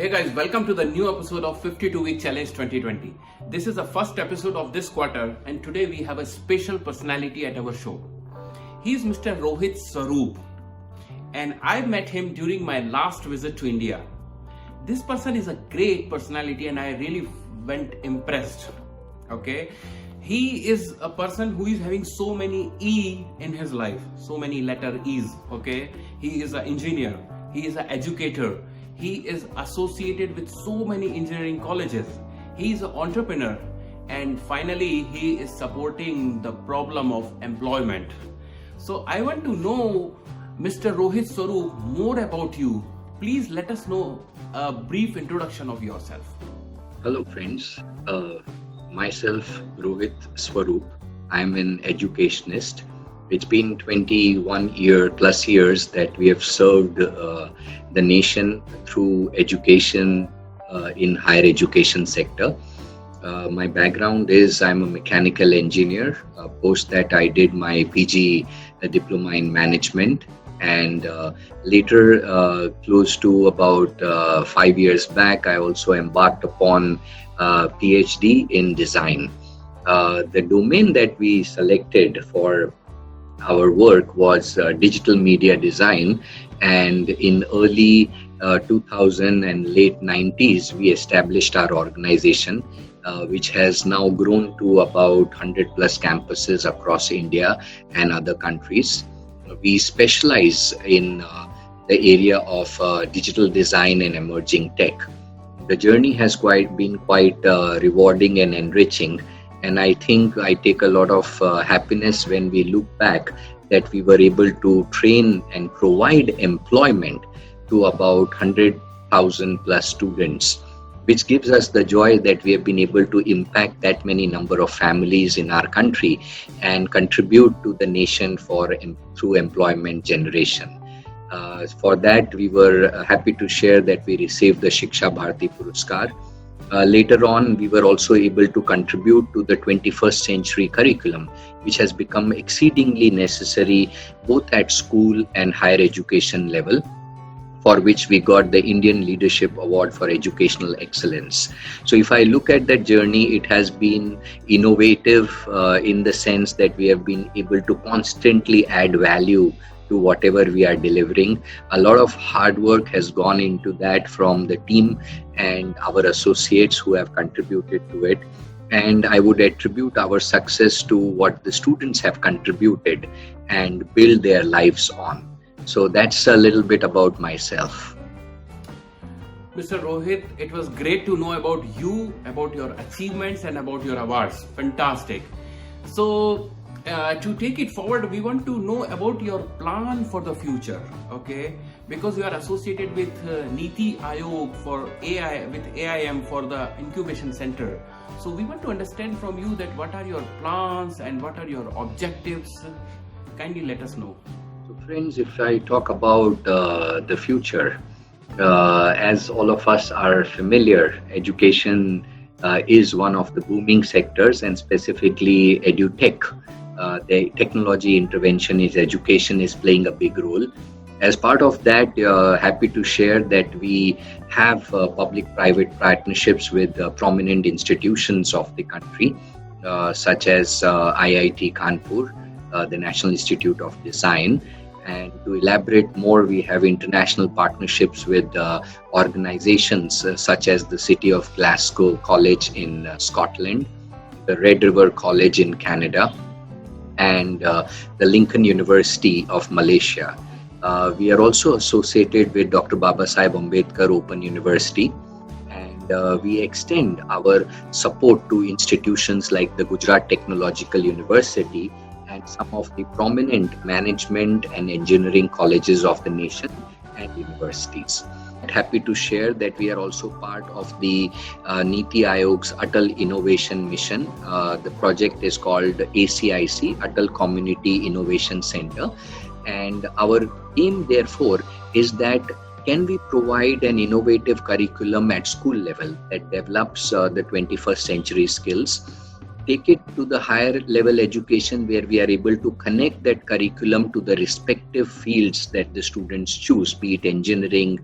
Hey guys, welcome to the new episode of 52 Week Challenge 2020. This is the first episode of this quarter, and today we have a special personality at our show. He is Mr. Rohit Swarup, and I met him during my last visit to India. This person is a great personality and I really went impressed. Okay, he is a person who is having so many E in his life, so many letter E's. Okay, he is an engineer, he is an educator, he is associated with so many engineering colleges, he is an entrepreneur, and finally he is supporting the problem of employment. So I want to know, Mr. Rohit Swarup, more about you. Please let us know a brief introduction of yourself. Hello friends, myself Rohit Swarup. I'm an educationist. It's been 21 plus years that we have served the nation through education in higher education sector. My background is I'm a mechanical engineer. Post that I did my PG diploma in management, and later close to about 5 years back I also embarked upon PhD in design. The domain that we selected for our work was digital media design, and in early 2000 and late 90s we established our organization, which has now grown to about 100 plus campuses across India and other countries. We specialize in the area of digital design and emerging tech. The journey has been quite rewarding and enriching, and I think I take a lot of happiness when we look back that we were able to train and provide employment to about 100,000 plus students, which gives us the joy that we have been able to impact that many number of families in our country and contribute to the nation through employment generation. For that, we were happy to share that we received the Shiksha Bharati Puruskar. Later on, we were also able to contribute to the 21st century curriculum, which has become exceedingly necessary both at school and higher education level, for which we got the Indian Leadership Award for Educational Excellence. So if I look at that journey, it has been innovative in the sense that we have been able to constantly add value to whatever we are delivering. A lot of hard work has gone into that from the team and our associates who have contributed to it. And I would attribute our success to what the students have contributed and build their lives on. So that's a little bit about myself. Mr. Rohit, it was great to know about you, about your achievements and about your awards. Fantastic. So to take it forward, we want to know about your plan for the future, okay? Because you are associated with Niti Aayog for AI, with AIM for the incubation center. So we want to understand from you that what are your plans and what are your objectives? Kindly let us know. So friends, if I talk about the future, as all of us are familiar, education is one of the booming sectors, and specifically edutech. The technology intervention is education is playing a big role. As part of that, happy to share that we have public-private partnerships with prominent institutions of the country, such as IIT Kanpur, the National Institute of Design. And to elaborate more, we have international partnerships with organizations such as the City of Glasgow College in Scotland, the Red River College in Canada, and the Lincoln University of Malaysia. We are also associated with Dr. Babasaheb Ambedkar Open University, and we extend our support to institutions like the Gujarat Technological University and some of the prominent management and engineering colleges of the nation and universities. Happy to share that we are also part of the Niti Aayog's Atal Innovation Mission. The project is called ACIC, Atal Community Innovation Center. And our aim, therefore, is that can we provide an innovative curriculum at school level that develops the 21st century skills take it to the higher level education where we are able to connect that curriculum to the respective fields that the students choose, be it engineering,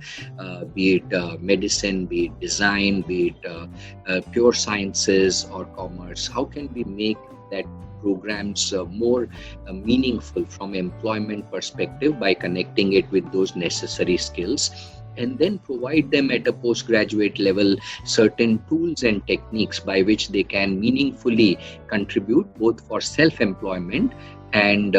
be it medicine, be it design, be it pure sciences or commerce. How can we make that programs more meaningful from employment perspective by connecting it with those necessary skills, and then provide them at a postgraduate level certain tools and techniques by which they can meaningfully contribute both for self-employment and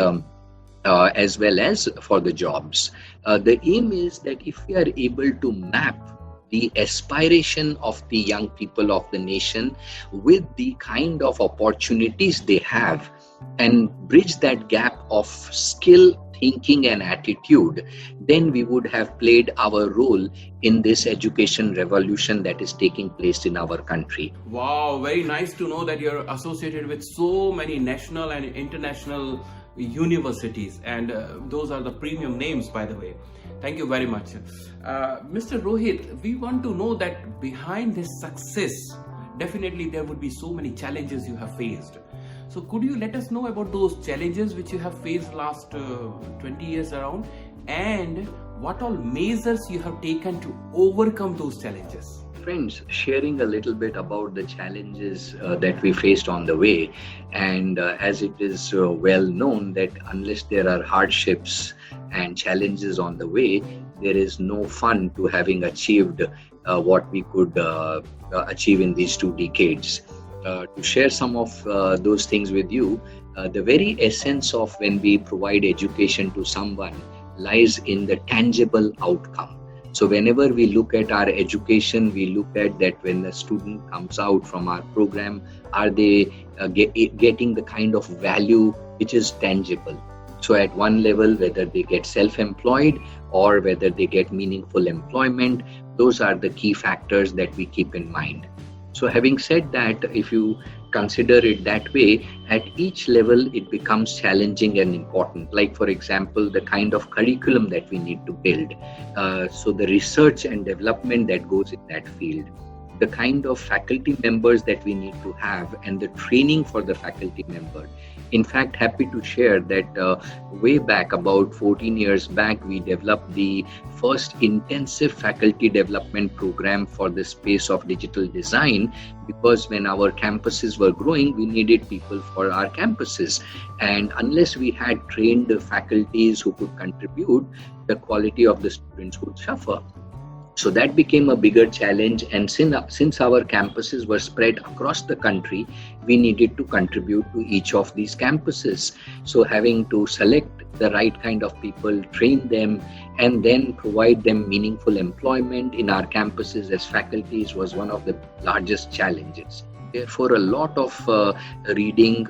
as well as for the jobs. The aim is that if we are able to map the aspiration of the young people of the nation with the kind of opportunities they have and bridge that gap of skill, thinking and attitude, then we would have played our role in this education revolution that is taking place in our country. Wow, very nice to know that you're associated with so many national and international universities, and those are the premium names, by the way. Thank you very much. Mr. Rohit, we want to know that behind this success, definitely there would be so many challenges you have faced. So could you let us know about those challenges which you have faced last 20 years around, and what all measures you have taken to overcome those challenges? Friends, sharing a little bit about the challenges that we faced on the way, and as it is well known that unless there are hardships and challenges on the way, there is no fun to having achieved what we could achieve in these 2 decades. To share some of those things with you, the very essence of when we provide education to someone lies in the tangible outcome. So whenever we look at our education, we look at that when the student comes out from our program, are they getting the kind of value which is tangible? So at one level, whether they get self-employed or whether they get meaningful employment, those are the key factors that we keep in mind. So having said that, if you consider it that way, at each level it becomes challenging and important. Like for example, the kind of curriculum that we need to build. So the research and development that goes in that field, the kind of faculty members that we need to have, and the training for the faculty member. In fact, happy to share that way back, about 14 years back, we developed the first intensive faculty development program for the space of digital design, because when our campuses were growing, we needed people for our campuses. And unless we had trained faculties who could contribute, the quality of the students would suffer. So that became a bigger challenge, and since our campuses were spread across the country, we needed to contribute to each of these campuses. So having to select the right kind of people, train them, and then provide them meaningful employment in our campuses as faculties was one of the largest challenges. Therefore, a lot of reading,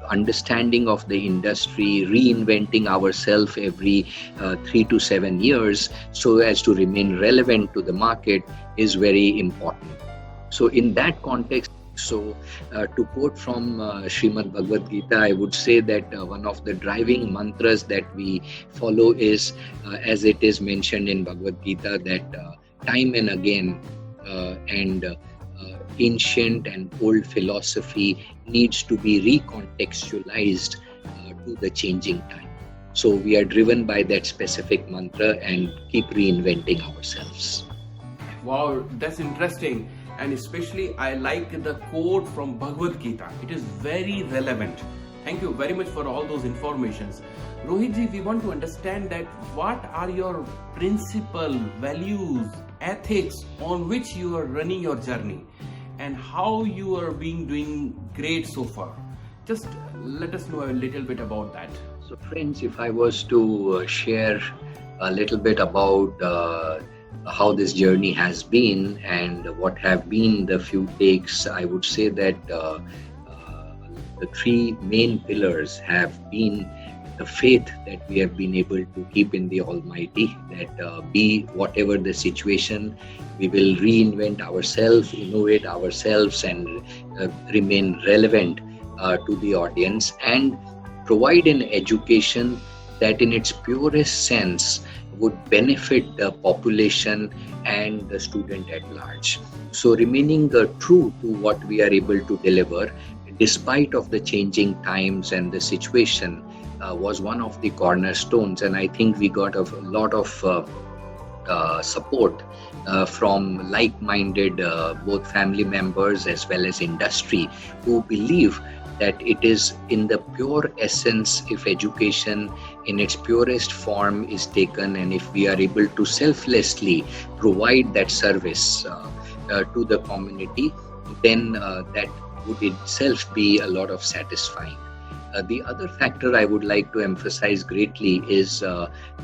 understanding of the industry, reinventing ourselves every 3 to 7 years so as to remain relevant to the market is very important. So in that context, to quote from Srimad Bhagavad Gita, I would say that one of the driving mantras that we follow is, as it is mentioned in Bhagavad Gita, that time and again ancient and old philosophy needs to be recontextualized to the changing time. So we are driven by that specific mantra and keep reinventing ourselves. Wow, that's interesting. And especially I like the quote from Bhagavad Gita. It is very relevant. Thank you very much for all those informations. Rohitji, we want to understand that what are your principal values, ethics on which you are running your journey, and how you are doing great so far. Just let us know a little bit about that. So friends, if I was to share a little bit about how this journey has been and what have been the few takes, I would say that the 3 main pillars have been the faith that we have been able to keep in the Almighty, that be whatever the situation, we will reinvent ourselves, innovate ourselves, and remain relevant to the audience, and provide an education that in its purest sense would benefit the population and the student at large. So remaining true to what we are able to deliver, despite of the changing times and the situation, was one of the cornerstones. And I think we got a lot of support from like-minded both family members as well as industry, who believe that it is in the pure essence, if education in its purest form is taken, and if we are able to selflessly provide that service to the community, then that would itself be a lot of satisfying. The other factor I would like to emphasize greatly is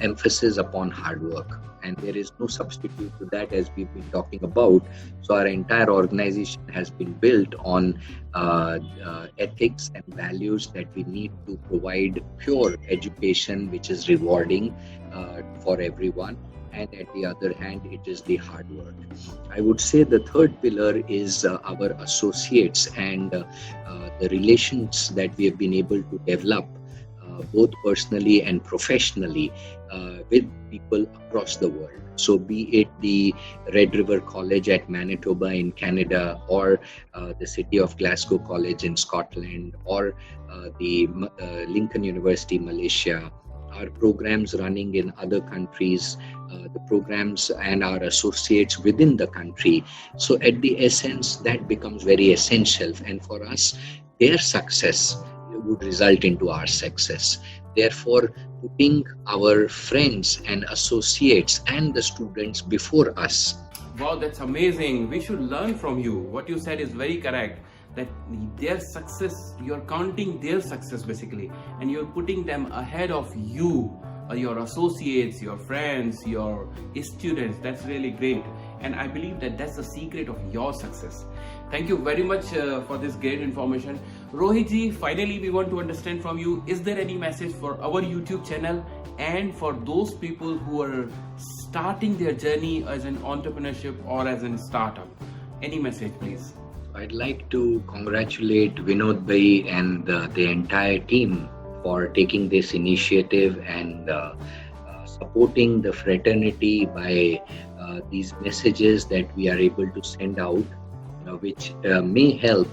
emphasis upon hard work. And there is no substitute to that, as we've been talking about. So our entire organization has been built on ethics and values that we need to provide pure education, which is rewarding for everyone. And at the other hand, it is the hard work. I would say the third pillar is our associates and the relations that we have been able to develop both personally and professionally with people across the world. So be it the Red River College at Manitoba in Canada, or the City of Glasgow College in Scotland, or the Lincoln University, Malaysia, our programs running in other countries, the programs and our associates within the country. So at the essence, that becomes very essential. And for us, their success would result into our success. Therefore, putting our friends and associates and the students before us. Wow, that's amazing. We should learn from you. What you said is very correct. That their success, you're counting their success basically, and you're putting them ahead of you, your associates, your friends, your students. That's really great. And I believe that that's the secret of your success. Thank you very much for this great information. Rohitji, finally we want to understand from you, is there any message for our YouTube channel and for those people who are starting their journey as an entrepreneurship or as a startup? Any message, please? I'd like to congratulate Vinod Bhai and the entire team for taking this initiative and supporting the fraternity by these messages that we are able to send out, which may help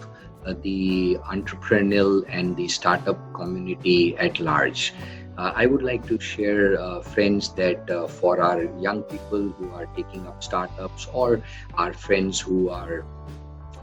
the entrepreneurial and the startup community at large. I would like to share, friends, that for our young people who are taking up startups, or our friends who are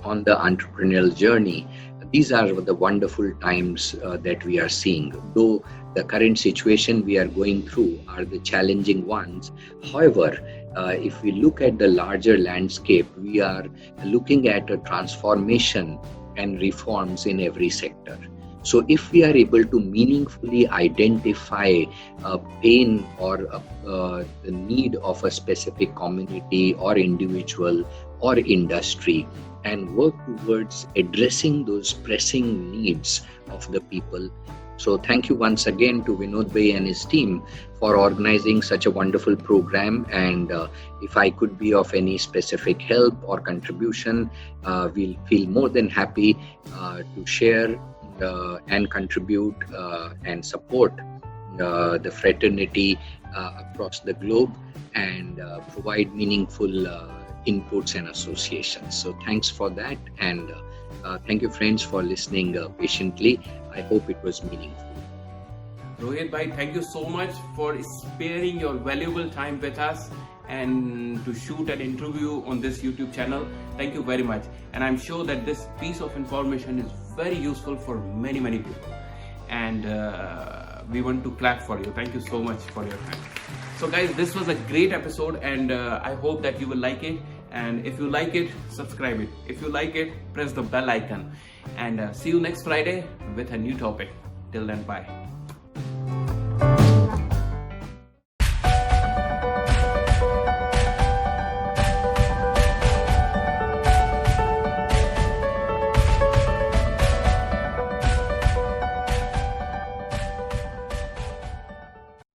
on the entrepreneurial journey, these are the wonderful times that we are seeing. Though the current situation we are going through are the challenging ones, however, if we look at the larger landscape, we are looking at a transformation and reforms in every sector. So if we are able to meaningfully identify a pain or the need of a specific community or individual or industry, and work towards addressing those pressing needs of the people. So thank you once again to Vinod Bhai and his team for organizing such a wonderful program. And if I could be of any specific help or contribution, we'll feel more than happy to share and contribute and support the fraternity across the globe and provide meaningful inputs and associations. So thanks for that, and thank you, friends, for listening patiently. I hope it was meaningful. Rohit bhai, thank you so much for sparing your valuable time with us and to shoot an interview on this YouTube channel. Thank you very much, and I'm sure that this piece of information is very useful for many people, and we want to clap for you. Thank you so much for your time. So guys, this was a great episode, and I hope that you will like it. And if you like it, subscribe it. If you like it, press the bell icon. And see you next Friday with a new topic. Till then, bye.